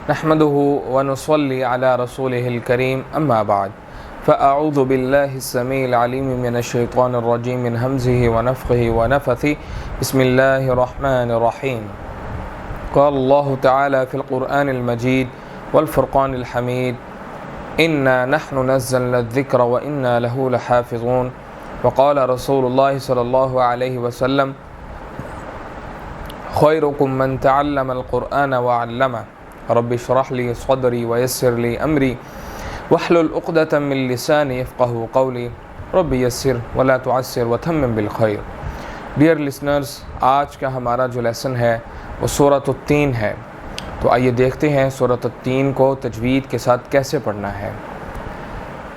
नहमदुहु व नुसल्ली अला रसूलिहिल करीम अम्मा बाद फ़अऊज़ु बिल्लाहि स्समीइल अलीम मिनश शैतानिर रजीम मिन हमज़िहि व नफ़्ख़िहि व नफ़्थिहि बिस्मिल्लाहिर रहमानिर रहीम क़ाल अल्लाहु तआला फ़िल क़ुरआनिल मजीद वल फ़ुरक़ानिल हमीद इन्ना नहनु नज़्ज़लना अज़्ज़िक्र व इन्ना लहु लहाफ़िज़ून व क़ाल रसूलुल्लाहि सल्लल्लाहु अलैहि वसल्लम ख़ैरुकुम मन तअल्लमल क़ुरआन व अल्लमह रब्बि इश्रह ली सदरी व यस्सिर ली अमरी वहलुल उक़दतम मिन लिसानी यफ़क़हू क़ौली रब्बि यस्सिर व ला तुअस्सिर व तम्मिम बिल खैर। डियर लिसनर्स, आज का हमारा जो लेसन है वो सूरत तीन है। तो आइए देखते हैं सूरत तीन को तजवीद के साथ कैसे पढ़ना है।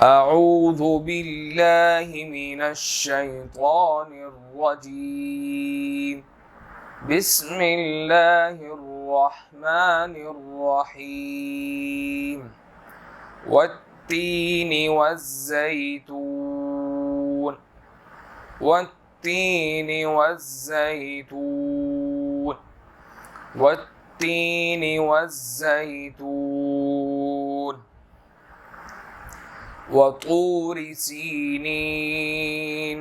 अऊज़ु बिल्लाहि मिनश शैतानिर रजीम बिस्मिल्लाहिर रहमानिर रहीम वत्तीनि वज़्ज़ैतून वत्तीनि वज़्ज़ैतून वत्तीनि वज़्ज़ैतून वतूरि सीनीन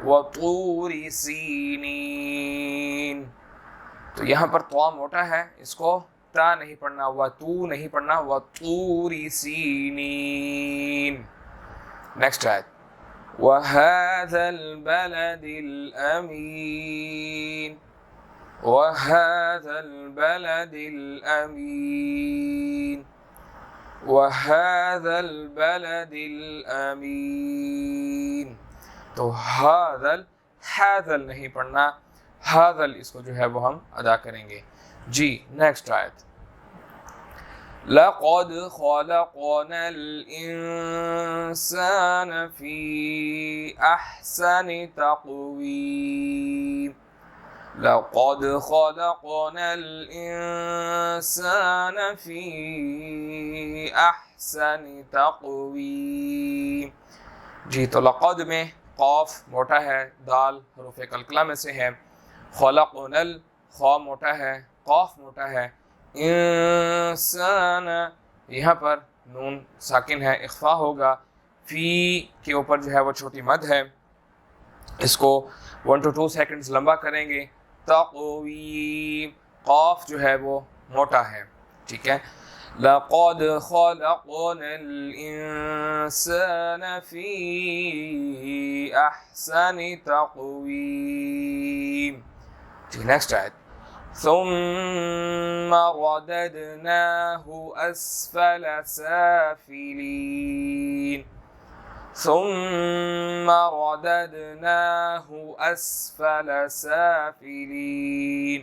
वतूरि सीनीन। तो यहाँ पर तो मोटा है, इसको ता नहीं पढ़ना, वतू नहीं पढ़ना, वतूरि सीनीन। नेक्स्ट आयत वहाज़ल बलदिल अमीन वहाज़ल बलदिल अमीन वहाज़ल बलदिल अमीन। तो हाज़ल हाज़ल नहीं पढ़ना, हाज़ल इसको जो है वो हम अदा करेंगे जी। नेक्स्ट आयत लक़द ख़लक़नल इंसान फ़ी अहसनि तक़वीम लक़द ख़लक़नल इंसान फ़ी अहसनि तक़वीम जी। तो लक़द में क़ाफ मोटा है, दाल हरूफ़े कलकला में से है, ख़लक़नल ख़ा मोटा है, क़ाफ मोटा है, इंसान यहाँ पर नून साकिन है, इख्फ़ा होगा, फ़ी के ऊपर जो है वो छोटी मद है, इसको 1 to 2 सेकंड्स लंबा करेंगे। तक़वीम क़ाफ जो है वो मोटा है, ठीक है। लक़द ख़लक़नल इंसान फ़ी अहसनि तक़वीम जी। नेक्स्ट आयत सुम्मा रददनाहु अस्फ़ल साफ़िलीन सुम्मा रददनाहु अस्फ़ल साफ़िलीन।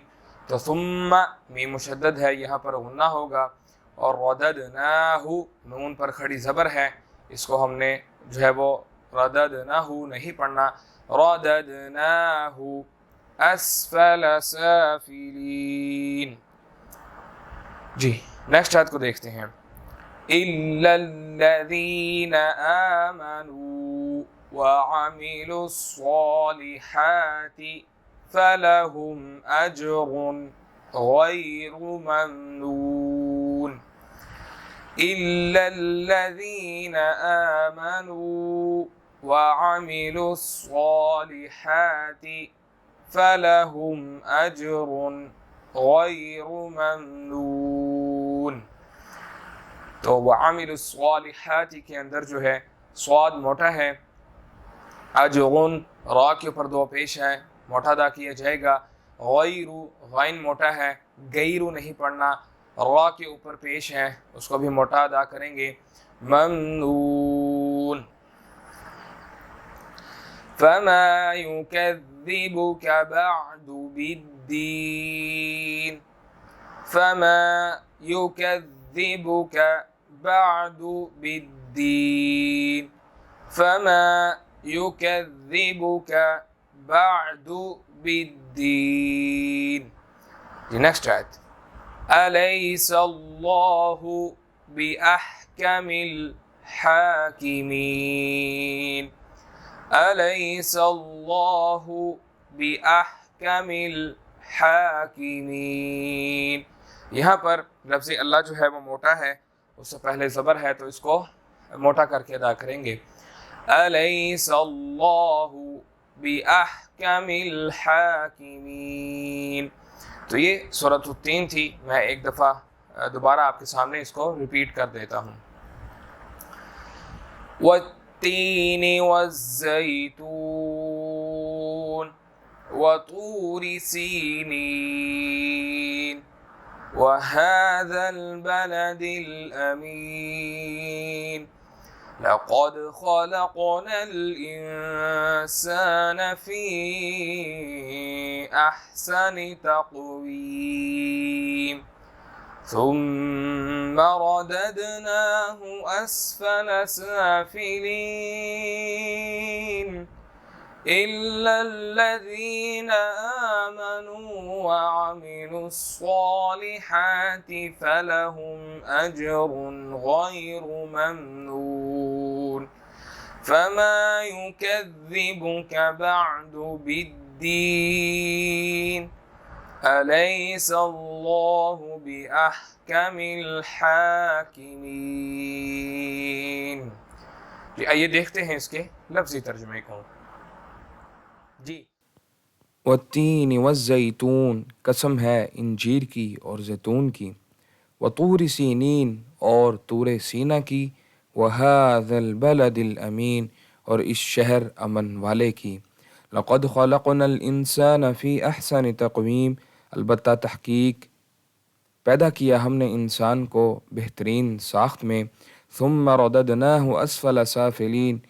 तो सुम्मा मीम मुशद्दद है, यहाँ पर गुन्ना होगा, और रददनाहु नून पर खड़ी ज़बर है, इसको हमने जो है वो रददनाहु नहीं पढ़ना, रददनाहु अस्फ़ल साफ़िलीन जी। नेक्स्ट आयत को देखते हैं इल्लल्लज़ीना आमनू व अमिलुस्सॉलिहाति फलहुम अज्रुन गैरु ममनून इल्लल्लज़ीना आमनू व अमिलुस्सॉलिहाति फलहुम अज्रुन गैरु ममनून। तो वअमिलुस्सॉलिहाति के अंदर जो है स्वाद मोटा है, अज्रुन रा के ऊपर दो पेश है, मोटा अदा किया जाएगा, गैरु गैन मोटा है, गैरु नहीं पढ़ना, रा के ऊपर पेश है, उसको भी मोटा अदा करेंगे, ममनून। फमा युकज़्ज़िबुका बअदु बिद्दीन फमा युकज़्ज़िबुका बअदु बिद्दीन फमा युकज़्ज़िबुका बअदु बिद्दीन जी। नेक्स्ट आयत अलैसल्लाहु बिअहकमिल हाकिमीन अलैसल्लाहु बिअहकमिल हाकिमीन। यहाँ पर लफ्ज़ अल्लाह जो है वो मोटा है, उससे पहले ज़बर है तो इसको मोटा करके अदा करेंगे। अलैहिस्सल्लाहु बिअहकमिल हाकिमीन। तो ये सूरत तीन थी, मैं एक दफ़ा दोबारा आपके सामने इसको रिपीट कर देता हूँ। वत्तीनी वज़्ज़ैतून वतूरि सीनीन वहाज़ल बलदिल अमीन लक़द ख़लक़नल इंसान फ़ी अहसनि तक़वीम ثم رددناه أسفل سافلين إلا الذين آمنوا وعملوا الصالحات فلهم أجر غير ممنون فما يكذبك بعد بالدين अलैहिस्सल्लाहु बिअहकमिल हाकिमीन। जी आइए देखते हैं इसके लफ्ज़ी तर्जुमे को। जी वत्तीन वज़्ज़ैतून, कसम है इंजीर की और जैतून की, वतूर सीनीन, और तूर सीना की, वहाज़ल बलदिल अमीन, और इस शहर अमन वाले की। लक़द ख़लक़नल इंसान फ़ी अहसनि तक़वीम, अलबत्ता तहकीक पैदा किया हमने इंसान को बेहतरीन साख्त में। सुम्मा रददनाहु अस्फल साफिलीन,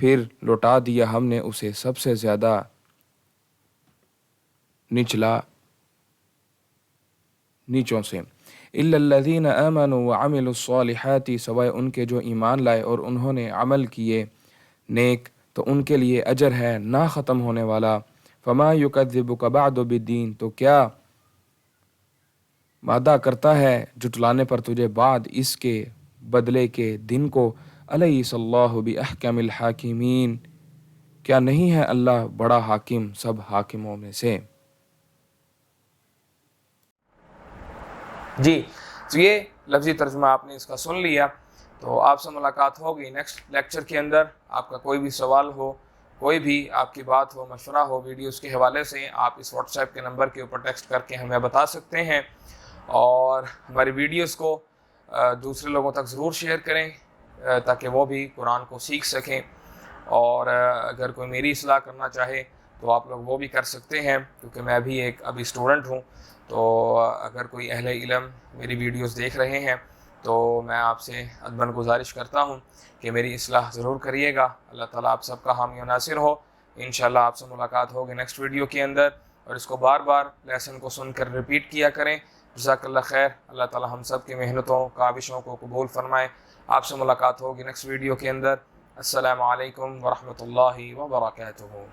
फिर लौटा दिया हमने उसे सबसे ज़्यादा निचला नीचों से। इल्लल्लज़ीना आमनू व अमिलुस्सालिहाति, सवाए उनके जो ईमान लाए और उन्होंने अमल किए नेक, तो उनके लिए अजर है ना ख़त्म होने वाला। फमा युकज़्ज़िबुका बअदु बिद्दीन, तो क्या वादा करता है जुटलाने पर तुझे बाद इसके बदले के दिन को। अलैहिस्सल्लाहु बिअहकमिल हाकिमीन, क्या नहीं है अल्लाह बड़ा हाकिम सब हाकिमों में से। जी तो ये लफ्ज़ी तर्जुमा आपने इसका सुन लिया। तो आपसे मुलाकात होगी नेक्स्ट लेक्चर के अंदर। आपका कोई भी सवाल हो, कोई भी आपकी बात हो, मशवरा हो वीडियोस के हवाले से, आप इस व्हाट्सएप के नंबर के ऊपर टेक्स्ट करके हमें बता सकते हैं। और हमारी वीडियोस को दूसरे लोगों तक ज़रूर शेयर करें ताकि वो भी कुरान को सीख सकें। और अगर कोई मेरी इस्लाह करना चाहे तो आप लोग वो भी कर सकते हैं, क्योंकि मैं भी एक अभी स्टूडेंट हूँ। तो अगर कोई अहले इल्म मेरी वीडियोस देख रहे हैं तो मैं आपसे अदबन गुजारिश करता हूँ कि मेरी इस्लाह ज़रूर करिएगा। अल्लाह ताला आप सबका हामी व नासिर हो। इंशाल्लाह आपसे मुलाकात होगी नेक्स्ट वीडियो के अंदर। और इसको बार बार लेसन को सुनकर रिपीट किया करें। जज़ाकल्लाह खैर। अल्लाह ताला हम सब की मेहनतों काविशों को कबूल फरमाए। आपसे मुलाकात होगी नेक्स्ट वीडियो के अंदर। अस्सलामु अलैकुम व रहमतुल्लाहि व बरकातुहू।